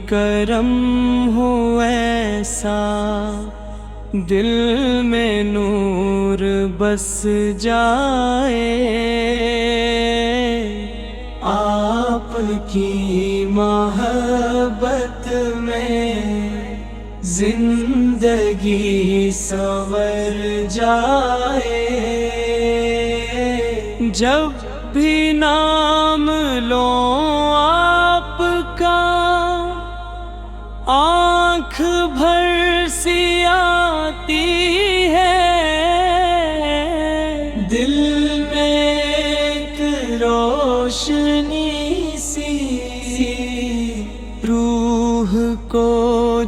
کرم ہو ایسا، دل میں نور بس جائے، آپ کی محبت میں زندگی سنور جائے، جب بھی نام لو آپ کا آنکھ بھر سی آتی ہے، دل میں ایک روشنی سی روح کو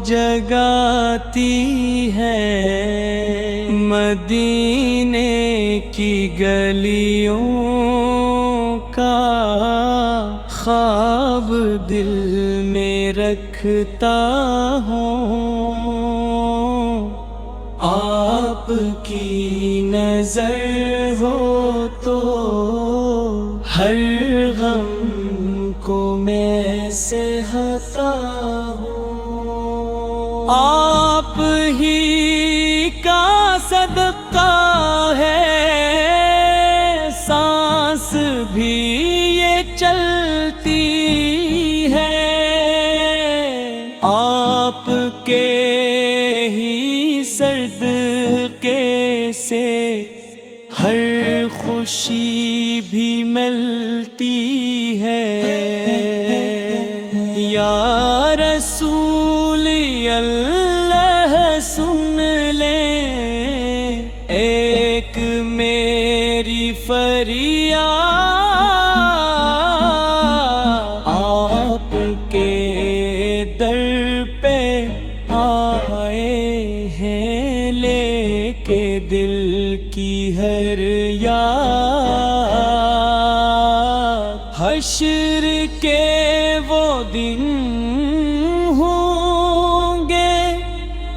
جگاتی ہے، مدینے کی گلیوں کا خواب دل میں رکھتا ہوں، آپ کی نظر ہو تو ہر غم کو میں سہتا ہوں، آپ ہی کا صدقہ ہے سانس بھی یہ چلتی ہے، آپ کے ہی صدقے سے ہر خوشی بھی ملتی ہے، یا رسول اللہ سن لیں ایک میری فریاد، آپ کے در پہ آئے ہیں لے کے دل کی ہر یاد، حشر کے وہ دن ہوں گے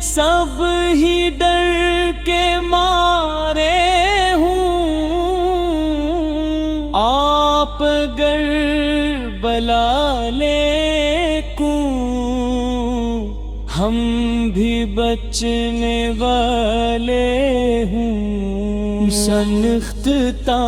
سب ہی ڈر کے مارے ہوں، آپ اگر بلا لے کو ہم بھی بچنے والے ہوں، سنختہ